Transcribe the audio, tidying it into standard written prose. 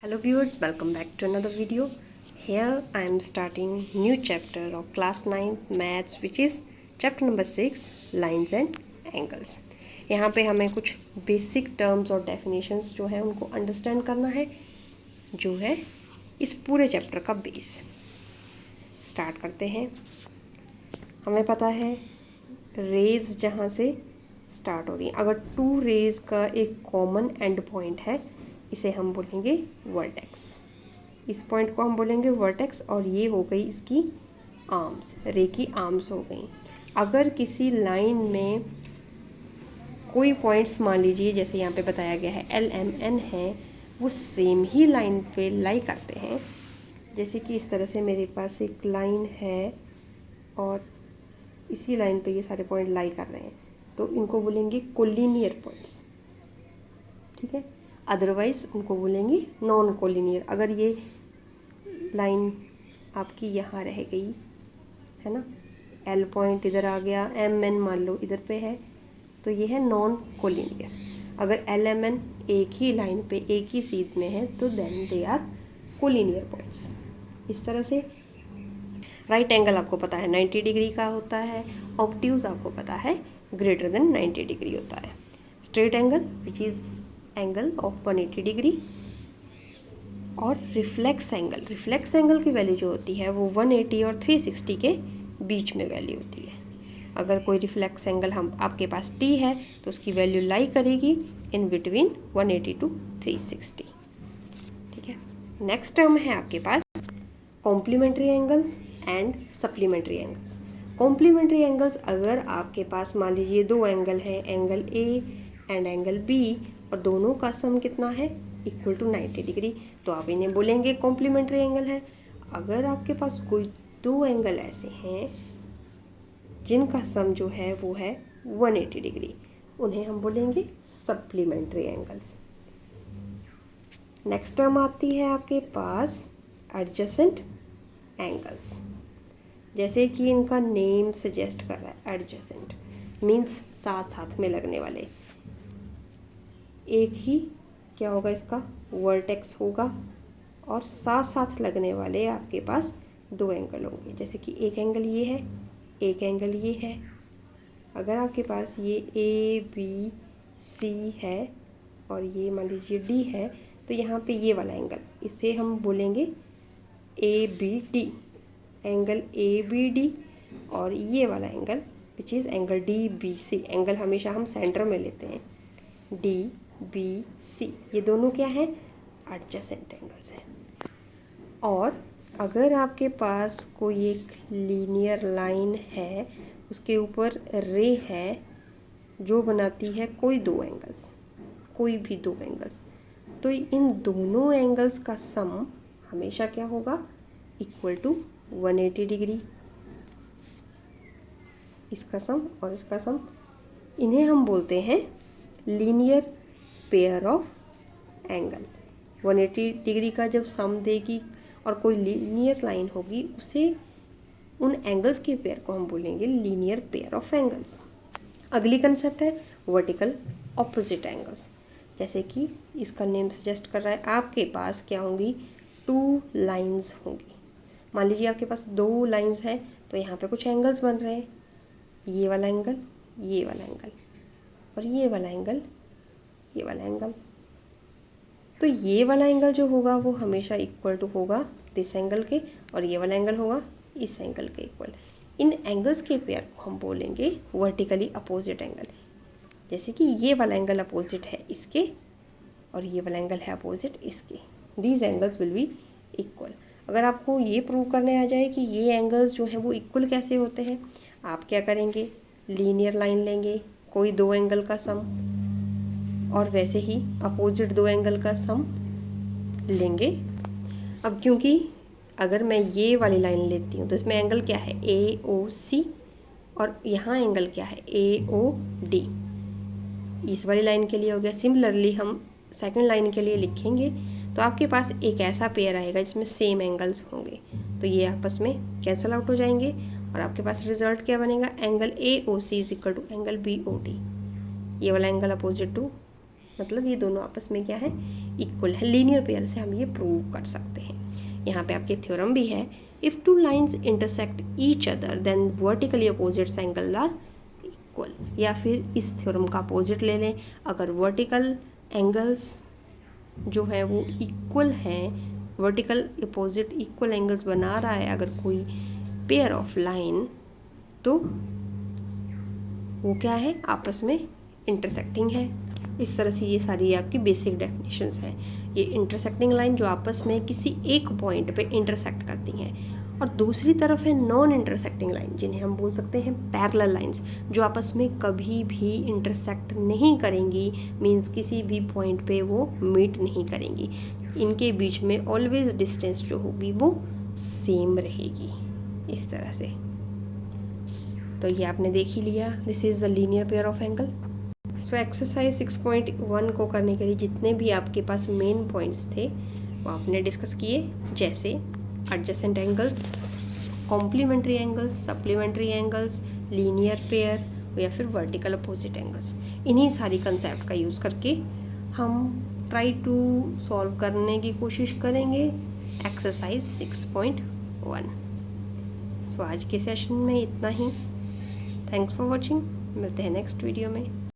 Hello viewers, welcome back to another video. Here I am starting new chapter of class 9 maths which is chapter number 6 lines and angles. यहाँ पे हमें कुछ basic terms और definitions जो है उनको understand करना है, जो है इस पूरे चैप्टर का बेस। स्टार्ट करते हैं। हमें पता है रेज जहाँ से स्टार्ट हो रही है, अगर टू रेज का एक कॉमन एंड पॉइंट है इसे हम बोलेंगे वर्टेक्स। इस पॉइंट को हम बोलेंगे वर्टेक्स और ये हो गई इसकी आर्म्स, रे की आर्म्स हो गई। अगर किसी लाइन में कोई पॉइंट्स मान लीजिए जैसे यहाँ पे बताया गया है एल एम एन है, वो सेम ही लाइन पे लाई करते हैं। जैसे कि इस तरह से मेरे पास एक लाइन है और इसी लाइन पे ये सारे पॉइंट लाई कर रहे हैं, तो इनको बोलेंगे कोलिनियर पॉइंट्स, ठीक है। अदरवाइज उनको बोलेंगे नॉन कोलिनियर। अगर ये लाइन आपकी यहाँ रह गई है ना, एल पॉइंट इधर आ गया, एम एन मान लो इधर पे है, तो ये है नॉन कोलिनियर। अगर एल एम एन एक ही लाइन पे एक ही सीध में है तो then they are collinear points. इस तरह से राइट एंगल आपको पता है 90 डिग्री का होता है, ऑब्ट्यूज आपको पता है ग्रेटर देन 90 डिग्री होता है। Straight angle which is angle of 180 degree, और रिफ्लेक्स एंगल की वैल्यू जो होती है वो 180 और 360 के बीच में वैल्यू होती है। अगर कोई रिफ्लेक्स एंगल हम आपके पास t है तो उसकी वैल्यू लाई करेगी इन बिटवीन 180 टू 360, ठीक है। नेक्स्ट टर्म है आपके पास complementary angles and supplementary angles. Complementary angles, अगर आपके पास मान लीजिए दो एंगल है, angle A and angle B, और दोनों का सम कितना है इक्वल टू 90 डिग्री, तो आप इन्हें बोलेंगे कॉम्प्लीमेंट्री एंगल है। अगर आपके पास कोई दो एंगल ऐसे हैं जिनका सम जो है वो है 180 डिग्री, उन्हें हम बोलेंगे सप्लीमेंट्री एंगल्स। नेक्स्ट टर्म आती है आपके पास एडजेसेंट एंगल्स। जैसे कि इनका नेम सजेस्ट कर रहा है, एडजेसेंट मीन्स साथ साथ में लगने वाले। एक ही क्या होगा, इसका वर्टेक्स होगा और साथ साथ लगने वाले आपके पास दो एंगल होंगे। जैसे कि एक एंगल ये है, एक एंगल ये है। अगर आपके पास ये ABC है और ये मान लीजिए D है, तो यहाँ पे ये वाला एंगल इसे हम बोलेंगे ABD, एंगल ABD, और ये वाला angle which is angle DBC। Angle हमेशा हम सेंटर में लेते हैं, DBC। ये दोनों क्या है, एडजेसेंट एंगल्स हैं। और अगर आपके पास कोई एक लीनियर लाइन है, उसके ऊपर रे है जो बनाती है कोई दो एंगल्स, कोई भी दो एंगल्स, तो इन दोनों एंगल्स का सम हमेशा क्या होगा, इक्वल टू 180 डिग्री। इसका सम और इसका सम, इन्हें हम बोलते हैं linear pair of angle. 180 degree का जब सम देगी और कोई लीनियर लाइन होगी, उसे उन एंगल्स के पेयर को हम बोलेंगे लीनियर पेयर ऑफ एंगल्स। अगली कंसेप्ट है वर्टिकल ऑपोजिट एंगल्स। जैसे कि इसका नेम सजेस्ट कर रहा है, आपके पास क्या होंगी, टू लाइंस होंगी। मान लीजिए आपके पास दो लाइंस हैं, तो यहाँ पे कुछ एंगल्स बन रहे हैं, ये वाला एंगल, ये वाला एंगल, और ये वाला एंगल, ये वाला एंगल। तो ये वाला एंगल जो होगा वो हमेशा इक्वल टू होगा दिस एंगल के, और ये वाला एंगल होगा इस एंगल के इक्वल। इन एंगल्स के पेयर को हम बोलेंगे वर्टिकली अपोजिट एंगल। जैसे कि ये वाला एंगल अपोजिट है इसके और ये वाला एंगल है अपोजिट इसके, these angles will be equal. अगर आपको ये प्रूव करने आ जाए कि ये एंगल्स जो हैं वो इक्वल कैसे होते हैं, आप क्या करेंगे, लीनियर लाइन लेंगे, कोई दो एंगल का सम, और वैसे ही अपोजिट दो एंगल का सम लेंगे। अब क्योंकि अगर मैं ये वाली लाइन लेती हूँ तो इसमें एंगल क्या है, AOC, और यहाँ एंगल क्या है, AOD। इस वाली लाइन के लिए हो गया। सिमिलरली हम सेकंड लाइन के लिए लिखेंगे तो आपके पास एक ऐसा पेयर आएगा जिसमें सेम एंगल्स होंगे, तो ये आपस में कैंसल आउट हो जाएंगे और आपके पास रिजल्ट क्या बनेगा, angle AOC is equal to angle BOD। ये वाला एंगल अपोजिट टू, मतलब ये दोनों आपस में क्या है, इक्वल है, लीनियर पेयर से हम ये प्रूव कर सकते हैं। यहाँ पे आपके थ्योरम भी है, if two lines intersect each other then vertically opposite angle are equal. या फिर इस थ्योरम का अपोजिट ले लें, अगर वर्टिकल एंगल्स जो है वो इक्वल हैं, वर्टिकल अपोजिट इक्वल एंगल्स बना रहा है अगर कोई पेयर ऑफ लाइन, तो वो क्या है, आपस में इंटरसेक्टिंग है। इस तरह से ये सारी आपकी बेसिक डेफिनेशंस हैं। ये इंटरसेक्टिंग लाइन जो आपस में किसी एक पॉइंट पे इंटरसेक्ट करती हैं, और दूसरी तरफ है नॉन इंटरसेक्टिंग लाइन, जिन्हें हम बोल सकते हैं पैरेलल लाइंस, जो आपस में कभी भी इंटरसेक्ट नहीं करेंगी, मींस किसी भी पॉइंट पे वो मीट नहीं करेंगी। इनके बीच में ऑलवेज डिस्टेंस जो होगी वो सेम रहेगी, इस तरह से। तो ये आपने देख ही लिया, this is the linear pair of angle. So exercise 6.1 को करने के लिए जितने भी आपके पास मेन पॉइंट्स थे वो आपने डिस्कस किए, जैसे adjacent angles, complementary angles, supplementary angles, linear pair या फिर वर्टिकल अपोजिट एंगल्स। इन्हीं सारी कंसेप्ट का यूज़ करके हम ट्राई टू सॉल्व करने की कोशिश करेंगे एक्सरसाइज 6.1। सो आज के सेशन में इतना ही। थैंक्स फॉर वॉचिंग, मिलते हैं नेक्स्ट वीडियो में।